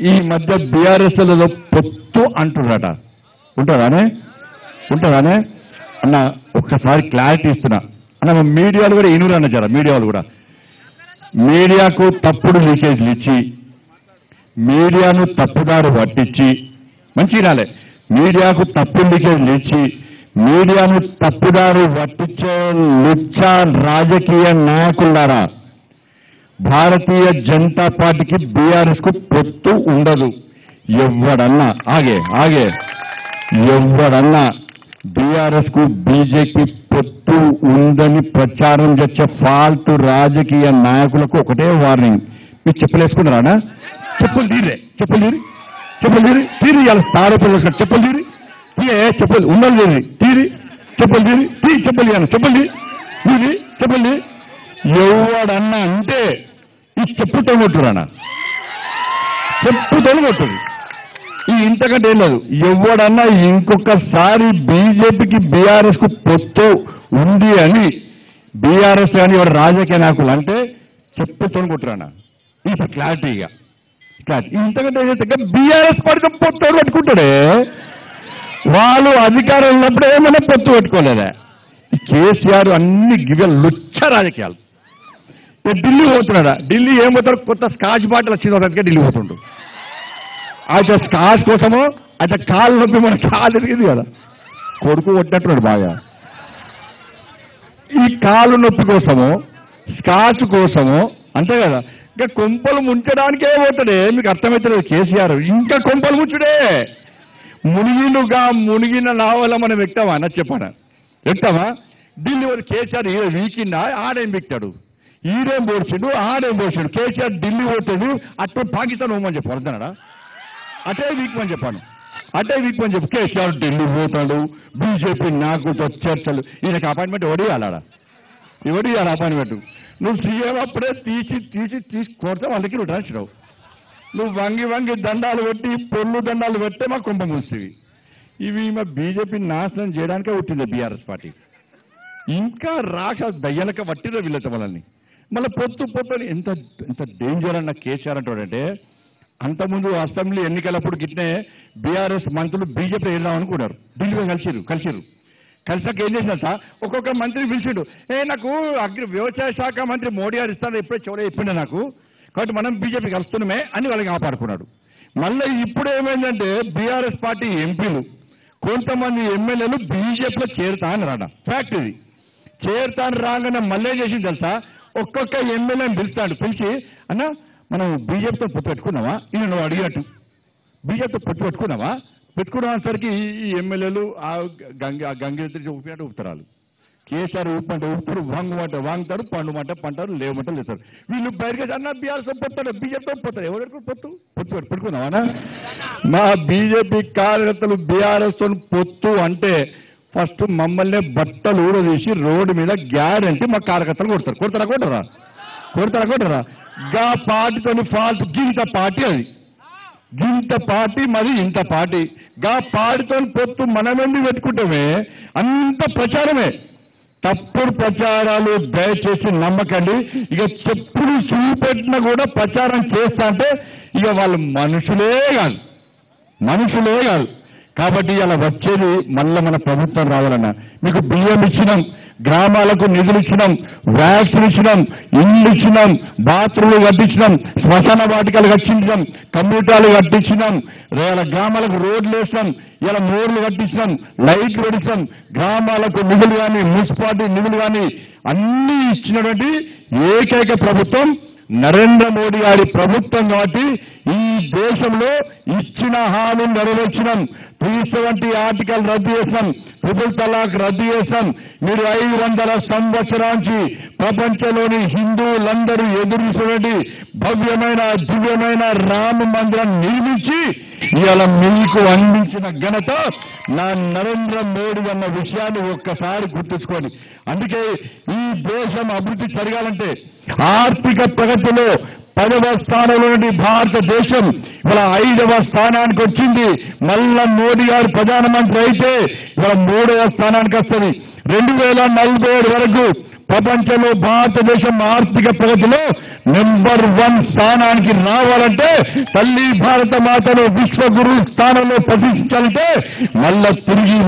ఈ మధ్య బీఆర్ఎస్లలో పొత్తు అంటున్నారట. ఉంటుందానే అన్న ఒక్కసారి క్లారిటీ ఇస్తున్నా అన్న. మీడియాలు కూడా ఇనురు అన్న జర మీడియాలు కూడా మీడియాకు తప్పుడు లీకేజ్లు ఇచ్చి మీడియాను తప్పుదారు పట్టించి మంచి రాలే మీడియాకు తప్పుడు లీకేజ్లు ఇచ్చి మీడియాను తప్పుదారు పట్టించే లుచ్చ రాజకీయ నాయకులారా, భారతీయ జనతా పార్టీకి బీఆర్ఎస్ కు పొత్తు ఉండదు. ఎవడన్నా బీఆర్ఎస్ కు బీజేపీ పొత్తు ఉందని ప్రచారం చేసే ఫాల్తు రాజకీయ నాయకులకు ఒకటే వార్నింగ్. మీరు చెప్పులేసుకున్నారా? చెప్పులు తీరి ఇలా తారపల్లి చెప్పులు తీరి చెప్పులు ఉన్నది తీరి చెప్పులు తీరి ఎవడన్నా అంటే ఈ చెప్పుతో కొట్టురానా? చెప్పుతో కొట్టుడు. ఈ ఇంతకంటే ఏం లేదు. ఎవడన్నా ఇంకొకసారి బీజేపీకి బీఆర్ఎస్ కు పొత్తు ఉంది అని బీఆర్ఎస్ కానీ ఎవరు రాజకీయ నాయకులు అంటే చెప్పుతో కొట్టురానా? ఇది క్లారిటీగా ఇంతకంటే బీఆర్ఎస్ పార్టీతో పొత్తు పెట్టుకుంటాడే. వాళ్ళు అధికారం ఉన్నప్పుడు ఏమైనా పొత్తు పెట్టుకోలేదా? కేసీఆర్ అన్ని లుచ్చ రాజకీయాలు. ఢిల్లీ పోతున్నాడా? ఢిల్లీ ఏం పోతాడు? కొత్త స్కాచ్ బాటిల్ వచ్చింది ఢిల్లీ పోతుండు. అయితే స్కాచ్ కోసమో అయితే కాలు నొప్పి మన కాలు ఎరిగింది కదా, కొడుకు కొట్టినట్టున్నాడు బాగా. ఈ కాలు నొప్పి కోసమో స్కాచ్ కోసమో అంతే కదా, ఇంకా కొంపలు ముంచడానికే పోతాడే. మీకు అర్థమవుతలేదు కేసీఆర్. ఇంకా కొంపలు ముంచుడే. మునిగిన నావల మనం ఎక్కుతామా అన్న చెప్పానా? ఎక్కుతామా? ఢిల్లీ వారు కేసీఆర్ వీకిందా? ఆడేం బిక్తాడు, ఈడేం పోడ్చిండు, ఆడేం పోడ్చాడు. కేసీఆర్ ఢిల్లీ పోతాడు, అటు పాకిస్తాన్ పోమని చెప్పు అర్థనాడా? అటే వీక్మని చెప్పాను, అటే వీక్మని చెప్పు. కేసీఆర్ ఢిల్లీ పోతాడు, బీజేపీ నాకు చర్చలు. ఈయనకి అపాయింట్మెంట్ ఎవడు ఇవ్వాలి అపాయింట్మెంట్? నువ్వు సీఎం అప్పుడే తీసి కొడితే వాళ్ళకి నువ్వు రాసిరావు. నువ్వు వంగి దండాలు పెట్టి పొల్లు దండాలు పెట్టే మా కుంభ మూసివి. ఇవి మా బీజేపీ నాశనం చేయడానికే పుట్టింది బీఆర్ఎస్ పార్టీ. ఇంకా రాక దయ్యనక పట్టిరో వీళ్ళతో వాళ్ళని. మళ్ళీ పొత్తు ఎంత డేంజర్ అన్న కేసీఆర్ అంటాడంటే, అంతకుముందు అసెంబ్లీ ఎన్నికలప్పుడు గిట్నే బీఆర్ఎస్ మంత్రులు బీజేపీ వెళ్దాం అనుకున్నారు. ఢిల్లీలో కలిసాక ఏం చేసినంత ఒక్కొక్క మంత్రి పిలిచిండు. నాకు వ్యవసాయ శాఖ మంత్రి మోడీ గారు ఇస్తాను ఎప్పుడే చెప్పిండే నాకు, కాబట్టి మనం బీజేపీ కలుస్తున్నామే అని వాళ్ళకి కాపాడుకున్నాడు. మళ్ళీ ఇప్పుడు ఏమైందంటే బీఆర్ఎస్ పార్టీ ఎంపీలు కొంతమంది ఎమ్మెల్యేలు బీజేపీలో చేరుతాను రాడా. ఫ్యాక్ట్ ఇది. చేరుతాను రాగానే మళ్ళీ చేసింది తెలుసా, ఒక్కొక్క ఎమ్మెల్యేని పిలిచి అన్న మనం బీజేపీతో పొత్తు పెట్టుకున్నావా? ఈయన నువ్వు అడిగినట్టు బీజేపీతో పొత్తు పెట్టుకునేసరికి ఈ ఎమ్మెల్యేలు ఆ గంగెత్తి ఊపినట్టు ఊపుతారు. కేసీఆర్ ఊపంటే ఊపుతారు, వాంగుతారు, పంటారు, లేవమంటారు లేస్తారు. వీళ్ళు బయటకు అన్న బీఆర్ఎస్తో పొత్తాడు, బీజేపీతో పొత్తాడు. ఎవరు పొత్తు పెట్టుకున్నావా? మా బీజేపీ కార్యకర్తలు బీఆర్ఎస్తో పొత్తు అంటే ఫస్ట్ మమ్మల్ని బట్టలు ఊడదీసి రోడ్డు మీద గ్యారంటీ మా కార్యకర్తలు కొడతారా? గా పార్టీతో ఫాల్ట్ గింత పార్టీ, అది గింత పార్టీ, మరి ఇంత పార్టీ. గా పార్టీతో పొత్తు మనమెందుకు పెట్టుకుంటామే? అంత ప్రచారమే, తప్పుడు ప్రచారాలు దయచేసి నమ్మకండి. ఇక చెప్పులు చూపెట్టినా కూడా ప్రచారం చేస్తా అంటే ఇక వాళ్ళు మనుషులే కాదు. కాబట్టి ఇలా వచ్చేది మళ్ళీ మన ప్రభుత్వం రావాలన్నా. మీకు బియ్యం ఇచ్చినాం, గ్రామాలకు నిధులు ఇచ్చినాం, వ్యాక్సిన్ ఇచ్చినాం, ఇల్లు ఇచ్చినాం, బాత్రూమ్లు కట్టించినాం, శ్మశాన వాటికలు కట్టించినాం, కమ్యూనిటాలు కట్టించినాం, గ్రామాలకు రోడ్లు వేసినాం, ఇలా మోర్లు కట్టించినాం, లైట్లు పెట్టించాం. గ్రామాలకు నిధులు కానీ మున్సిపాలిటీ నిధులు కానీ అన్నీ ఇచ్చినటువంటి ఏకైక ప్రభుత్వం నరేంద్ర మోడీ గారి ప్రభుత్వం. కాబట్టి ఈ దేశంలో ఇచ్చిన హామీ నెరవేర్చినాం. 370 ఆర్టికల్ రద్దు చేశాం, ట్రిపుల్ తలాక్ రద్దు చేశాం. మీరు 500 సంవత్సరానికి ప్రపంచంలోని హిందువులందరూ ఎదురుస్తున్నటువంటి భవ్యమైన దివ్యమైన రామ మందిరం నిర్మించి ఇవాళ మీకు అందించిన ఘనత నా నరేంద్ర మోడీ అన్న విషయాన్ని ఒక్కసారి గుర్తుంచుకోండి. అందుకే ఈ దేశం అభివృద్ధి జరగాలంటే ఆర్థిక ప్రగతిలో 10వ స్థానంలో నుండి భారతదేశం ఇవాళ 5వ స్థానానికి వచ్చింది. మళ్ళా మోడీ గారు ప్రధానమంత్రి అయితే ఇవాళ 3వ స్థానానికి వస్తుంది. 2047 వరకు ప్రపంచంలో భారతదేశం ఆర్థిక ప్రగతిలో నెంబర్ 1 స్థానానికి రావాలంటే, తల్లి భారత మాతను విశ్వగురు స్థానంలో ప్రతిష్ఠించాలంటే మళ్ళా తిరిగి